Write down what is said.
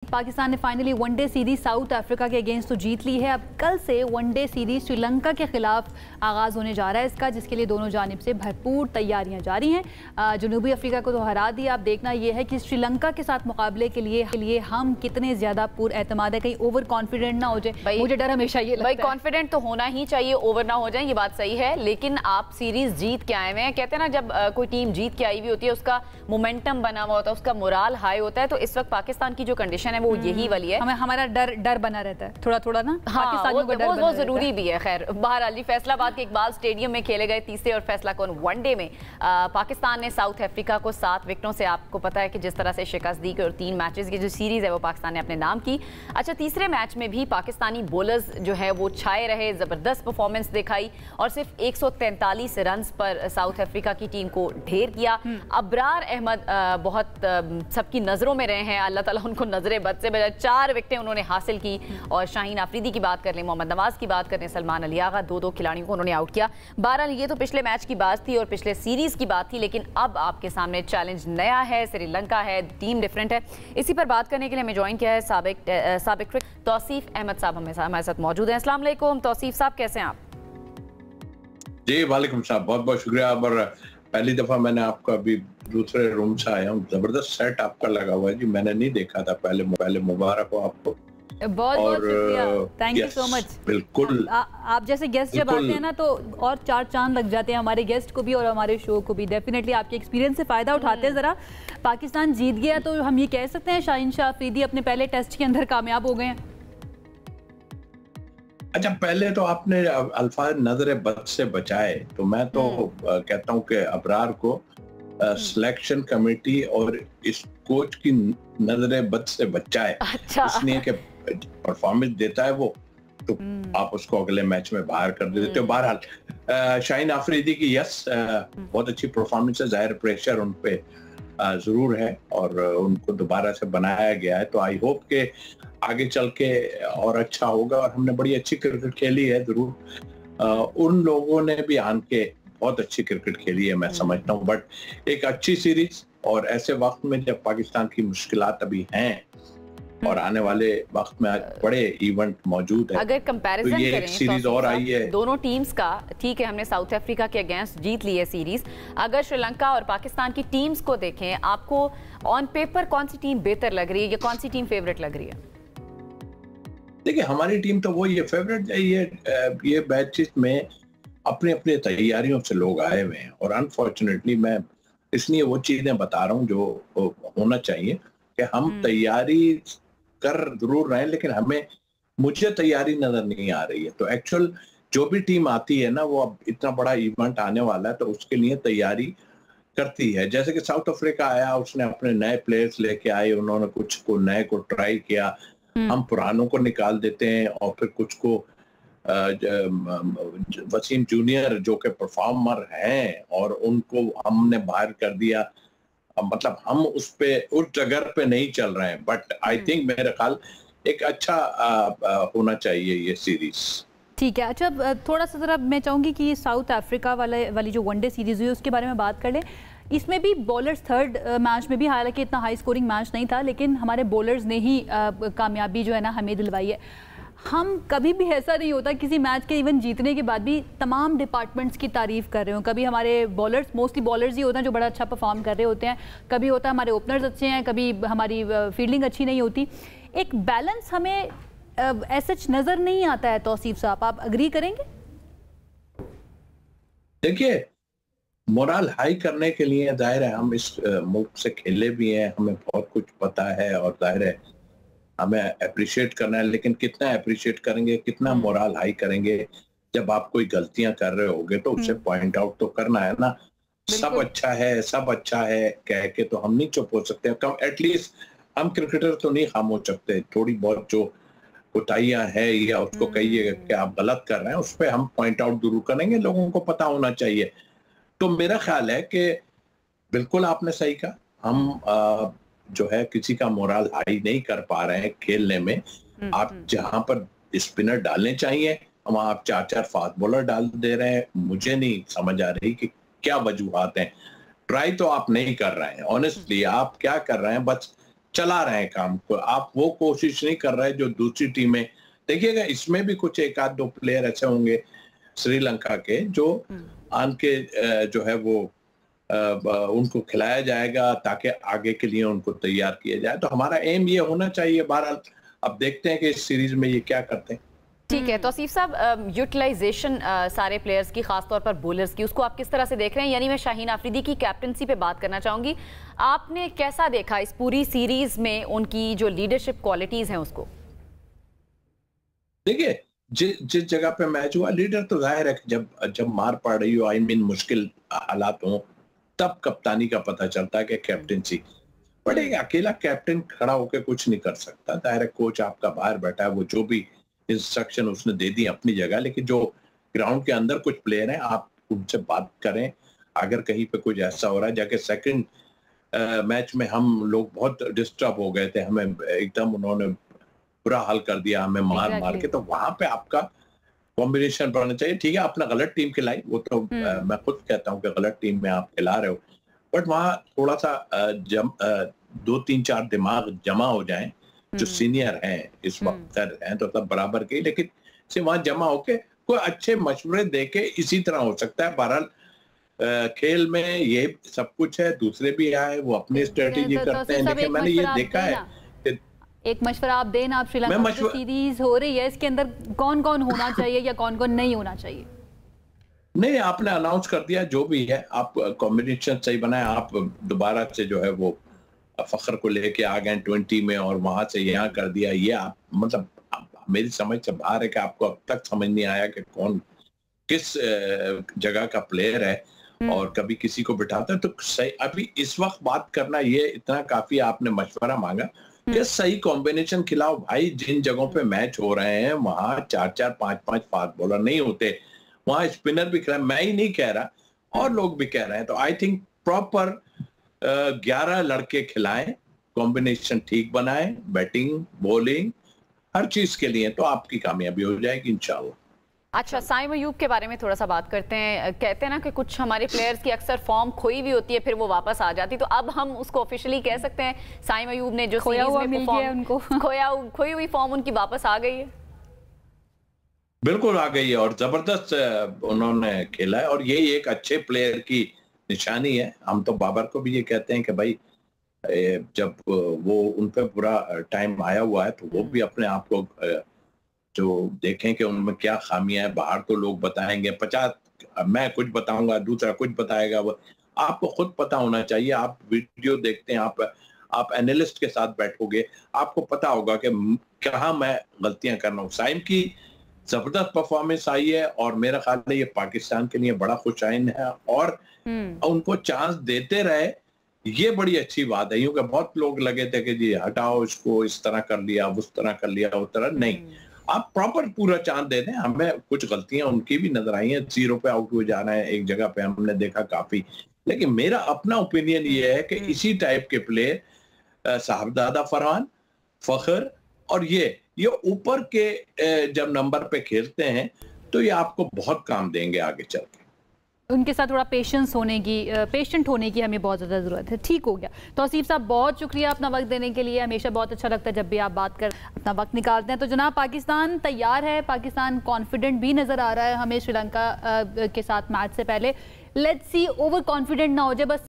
पाकिस्तान ने finally one day series south Africa के against तो जीत ली है। अब कल से वनडे सीरीज श्रीलंका के खिलाफ आगाज़ होने जा रहा है इसका, जिसके लिए दोनों जानिब से भरपूर तैयारियां जारी हैं। जनूबी अफ्रीका को तो हरा दिया। अब देखना यह है कि श्रीलंका के साथ मुकाबले के लिए हम कितने ज़्यादा पूर्ण एतमाद है, कहीं ओवर कॉन्फिडेंट ना हो जाए। मुझे डर हमेशा ये लगता है। कॉन्फिडेंट तो होना ही चाहिए, ओवर ना हो जाए, ये बात सही है। लेकिन आप सीरीज जीत के आए हुए हैं, कहते हैं ना जब कोई टीम जीत के आई हुई होती है उसका मोमेंटम बना हुआ होता है, उसका मोराल हाई होता है। तो इस वक्त पाकिस्तान की जो कंडीशन है वो यही वाली है। हमारा डर बना रहता है थोड़ा थोड़ा ना। हाँ, वो जरूरी भी है। खैर बहरहाल जी, फैसलाबाद के इकबाल स्टेडियम में खेले गए तीसरे और फैसला कौन वनडे में पाकिस्तान ने साउथ अफ्रीका को 7 विकेटों से, आपको पता है कि जिस तरह से शिकस्त दी और 3 मैचेस की जो सीरीज है वो पाकिस्तान ने अपने नाम की। अच्छा, तीसरे मैच में भी पाकिस्तानी बॉलर्स जो है वो छाए रहे, जबरदस्त परफॉर्मेंस दिखाई और सिर्फ 143 रन पर साउथ अफ्रीका की टीम को ढेर किया। अबरार अहमद बहुत सबकी नजरों में रहे हैं, अल्लाह ताला उनको नजरे बद से बजाय 4 विकेटें उन्होंने हासिल की। और शाहीन आफरीदी की बात कर लें, मोहम्मद नवाज की बात करें, सलमान अली आगा, 2-2 खिलाड़ियों को उन्होंने आउट किया। बहरहाल ये तो पिछले मैच की बात थी और पिछले सीरीज की बात थी, लेकिन अब आपके सामने चैलेंज नया है, श्रीलंका है, टीम डिफरेंट है। इसी पर बात करने के लिए हमें ज्वाइन किया है साबिक तौसीफ अहमद साहब हमारे साथ मौजूद हैं। अस्सलाम वालेकुम तौसीफ साहब, कैसे हैं आप? जी वालेकुम साहब, बहुत बहुत शुक्रिया। और पहली दफा मैंने आपका अभी दूसरे रूम से आया हूँ, जबरदस्त सेट आपका लगा हुआ है जी, मैंने नहीं देखा था पहले मुबारक हो आपको। बहुत शुक्रिया, थैंक यू सो मच। बिल्कुल, आप जैसे गेस्ट जब आते हैं ना तो और 4 चांद लग जाते हैं हमारे गेस्ट को भी और हमारे शो को भी। डेफिनेटली आपके एक्सपीरियंस से फायदा उठाते हैं। जरा पाकिस्तान जीत गया तो हम ये कह सकते हैं शाहीन शाह अफरीदी अपने पहले टेस्ट के अंदर कामयाब हो गए हैं? अच्छा, पहले तो आपने अल्फाज नजर बद से बचाए, तो मैं तो कहता हूँ कि अबरार को सिलेक्शन कमेटी और इस कोच की नजर बद से बचाए। अच्छा। इसलिए कि परफॉर्मेंस देता है वो, तो आप उसको अगले मैच में बाहर कर देते हो। बहरहाल शाहीन आफरीदी की बहुत अच्छी परफॉर्मेंस है, जाहिर प्रेशर उन पे जरूर है और उनको दोबारा से बनाया गया है, तो आई होप के आगे चल के और अच्छा होगा। और हमने बड़ी अच्छी क्रिकेट खेली है जरूर, उन लोगों ने भी आन के बहुत अच्छी क्रिकेट खेली है, मैं समझता हूँ। बट एक अच्छी सीरीज और ऐसे वक्त में जब पाकिस्तान की मुश्किलात अभी हैं और आने वाले वक्त में बड़े इवेंट मौजूद है, अगर कंपैरिजन तो ये करें एक सीरीज और आई है दोनों टीम्स का। ठीक है, हमने साउथ अफ्रीका के अगेंस्ट जीत ली है सीरीज। अगर श्रीलंका और पाकिस्तान की टीम्स को देखें, आपको ऑन पेपर कौन सी टीम बेहतर लग रही है या कौन सी टीम फेवरेट लग रही है? देखिए, हमारी टीम तो वही है फेवरेट। ये मैचेस में अपनी अपनी तैयारियों से लोग आए हुए हैं और अनफॉर्चुनेटली मैं इसलिए वो चीजें बता रहा हूँ जो होना चाहिए कि हम तैयारी कर जरूर रहे हैं, लेकिन मुझे तैयारी नजर नहीं आ रही है। तो एक्चुअल जो भी टीम आती है ना, वो अब इतना बड़ा इवेंट आने वाला है तो उसके लिए तैयारी करती है। जैसे कि साउथ अफ्रीका आया, उसने अपने नए प्लेयर्स लेके आए, उन्होंने कुछ को नए को ट्राई किया, हम पुरानों को निकाल देते हैं और फिर कुछ को वसीम जूनियर जो कि परफॉर्मर हैं और उनको हमने बाहर कर दिया। मतलब हम उस जगह पे नहीं चल रहे हैं, बट आई थिंक मेरे ख्याल एक अच्छा होना चाहिए ये सीरीज। ठीक है। अच्छा, थोड़ा सा जरा मैं चाहूंगी कि साउथ अफ्रीका वाली जो वनडे सीरीज हुई उसके बारे में बात कर लें। इसमें भी बॉलर्स थर्ड मैच में भी, हालांकि इतना हाई स्कोरिंग मैच नहीं था, लेकिन हमारे बॉलर्स ने ही कामयाबी जो है ना हमें दिलवाई है। हम कभी भी ऐसा नहीं होता किसी मैच के इवन जीतने के बाद भी तमाम डिपार्टमेंट्स की तारीफ कर रहे हो। कभी हमारे बॉलर्स, मोस्टली बॉलर्स ही होते हैं जो बड़ा अच्छा परफॉर्म कर रहे होते हैं, कभी होता है हमारे ओपनर्स अच्छे हैं, कभी हमारी फील्डिंग अच्छी नहीं होती। एक बैलेंस हमें ऐसा नजर नहीं आता है। तौसीफ साहब, आप अग्री करेंगे? देखिए, मोरल हाई करने के लिए जाहिर है हम इस मुल्क से खेले भी हैं, हमें बहुत कुछ पता है और जाहिर है हमें अप्रिशिएट करना है, लेकिन कितना अप्रिशिएट करेंगे, कितना मोरल हाई करेंगे? जब आप कोई गलतियां कर रहे होगे तो उसे पॉइंट आउट तो करना है ना। सब अच्छा है कह के तो हम नहीं चुप हो सकते। कम एटलीस्ट हम क्रिकेटर तो नहीं खामोश सकते। थोड़ी बहुत जो कोताहियां है या उसको कहिए कि आप गलत कर रहे हैं, उस पर हम पॉइंट आउट जरूर करेंगे, लोगों को पता होना चाहिए। तो मेरा ख्याल है कि बिल्कुल आपने सही कहा, हम जो है किसी का मोरल हाई नहीं कर पा रहे हैं खेलने में। आप जहां पर स्पिनर डालने चाहिए वहां आप 4-4 फास्ट बॉलर डाल दे रहे हैं। मुझे नहीं समझ आ रही कि क्या वजूहात हैं। ट्राई तो आप नहीं कर रहे हैं, ऑनेस्टली आप क्या कर रहे हैं, बस चला रहे हैं काम को, आप वो कोशिश नहीं कर रहे जो दूसरी टीमें। देखिएगा इसमें भी कुछ एक आध दो प्लेयर ऐसे होंगे श्रीलंका के जो आन के जो है वो उनको खिलाया जाएगा ताकि आगे के लिए उनको तैयार किया जाए। तो हमारा एम ये होना चाहिए। बहरहाल अब देखते हैं कि इस सीरीज में ये क्या करते हैं। ठीक है तौसीफ साहब, यूटिलाइजेशन सारे प्लेयर्स की, खासतौर पर बॉलर्स की, उसको आप किस तरह से देख रहे हैं? यानी मैं शाहीन आफरीदी की कैप्टनसी पे बात करना चाहूंगी। आपने कैसा देखा इस पूरी सीरीज में उनकी जो लीडरशिप क्वालिटीज हैं उसको? देखिए जिस जगह पे मैच हुआ, लीडर तो जाहिर है कि जब मार पड़ रही हो, आई मीन मुश्किल हालात हो, तब कप्तानी का पता चलता है कि कैप्टनसी। बट एक अकेला कैप्टन खड़ा होकर कुछ नहीं कर सकता। जाहिर है कोच आपका बाहर बैठा है, वो जो भी इंस्ट्रक्शन उसने दे दी अपनी जगह, लेकिन जो ग्राउंड के अंदर कुछ प्लेयर हैं आप उनसे बात करें। अगर कहीं पे कुछ ऐसा हो रहा है, जाके सेकंड मैच में हम लोग बहुत डिस्टर्ब हो गए थे, हमें एकदम उन्होंने बुरा हाल कर दिया, हमें मार के, तो वहां पे आपका कॉम्बिनेशन बनना चाहिए। ठीक है आपने गलत टीम खिलाई, वो तो मैं खुद कहता हूँ कि गलत टीम में आप खिला रहे हो, बट वहां थोड़ा सा 2-3-4 दिमाग जमा हो जाएं जो सीनियर हैं इस वक्त हैं तो सब बराबर के, लेकिन से वहां जमा होके कोई अच्छे मशवरे देके इसी तरह हो सकता है। बहरहाल खेल में ये सब कुछ है, दूसरे भी आए वो अपनी स्ट्रेटेजी करते हैं, लेकिन मैंने ये देखा है। एक मशवरा आप देना, आप श्रीलंका की सीरीज हो रही है, इसके अंदर कौन कौन होना चाहिए या कौन कौन नहीं होना चाहिए? नहीं, आपने अनाउंस कर दिया जो भी है, आप कॉम्बिनेशन सही बनाए। आप दोबारा से जो है वो फखर को लेके आ गए 20 में और वहां से यहाँ कर दिया। ये आप मतलब मेरी समझ से बाहर है कि आपको अब तक समझ नहीं आया कि कौन किस जगह का प्लेयर है और कभी किसी को बिठाता है। तो सही अभी इस वक्त बात करना ये इतना काफी, आपने मशवरा मांगा कि सही कॉम्बिनेशन खिलाओ भाई। जिन जगहों पे मैच हो रहे हैं वहां 4-4, 5-5 फास्ट बॉलर नहीं होते, वहां स्पिनर भी खिलाए। मैं ही नहीं कह रहा और लोग भी कह रहे हैं। तो आई थिंक प्रॉपर 11 लड़के खिलाएं, कॉम्बिनेशन ठीक बनाएं, बैटिंग बॉलिंग हर चीज के लिए, तो आपकी कामयाबी हो जाएगी इंशाल्लाह। अच्छा, साइम अयूब के बारे में थोड़ा सा बात करते हैं। कहते हैं ना कि कुछ हमारे प्लेयर्स की अक्सर फॉर्म खोई हुई होती है, फिर वो वापस आ जाती, तो अब हम उसको ऑफिशियली कह सकते हैं साइम अयूब ने जो सीरीज में खोई हुई फॉर्म उनकी वापस आ गई है? बिल्कुल आ गई है और जबरदस्त उन्होंने खेला है और यही एक अच्छे प्लेयर की निशानी है। हम तो बाबर को भी ये कहते हैं कि भाई जब वो उन पे पूरा टाइम आया हुआ है तो वो भी अपने आप को जो देखें कि उनमें क्या खामियां हैं। बाहर तो लोग बताएंगे 50, मैं कुछ बताऊंगा, दूसरा कुछ बताएगा, वो आपको खुद पता होना चाहिए। आप वीडियो देखते हैं, आप एनालिस्ट के साथ बैठोगे, आपको पता होगा कि कहाँ मैं गलतियां कर रहा हूँ। साइम की जबरदस्त परफॉर्मेंस आई है और मेरा ख्याल है ये पाकिस्तान के लिए बड़ा खुशाइन है और उनको चांस देते रहे, ये बड़ी अच्छी बात है। क्योंकि बहुत लोग लगे थे कि जी हटाओ इसको, इस तरह कर लिया, उस तरह कर लिया, उस तरह नहीं। आप प्रॉपर पूरा चांस दे दें। हमें कुछ गलतियां उनकी भी नजर आई हैं, 0 पे आउट हो जा रहे हैं एक जगह पे, हमने देखा काफी। लेकिन मेरा अपना ओपिनियन ये है कि इसी टाइप के प्लेयर साहबजादा फरहान, फखर और ये ऊपर के जब नंबर पे खेलते हैं तो ये आपको बहुत काम देंगे आगे चल के। उनके साथ थोड़ा पेशेंट होने की हमें बहुत ज़्यादा ज़रूरत है। ठीक हो गया। तौसीफ साहब बहुत शुक्रिया अपना वक्त देने के लिए, हमेशा बहुत अच्छा लगता है जब भी आप बात कर अपना वक्त निकालते हैं। तो जनाब पाकिस्तान तैयार है, पाकिस्तान कॉन्फिडेंट भी नज़र आ रहा है हमें श्रीलंका के साथ मैच से पहले। लेट्स सी ओवर कॉन्फिडेंट ना हो जाए बस।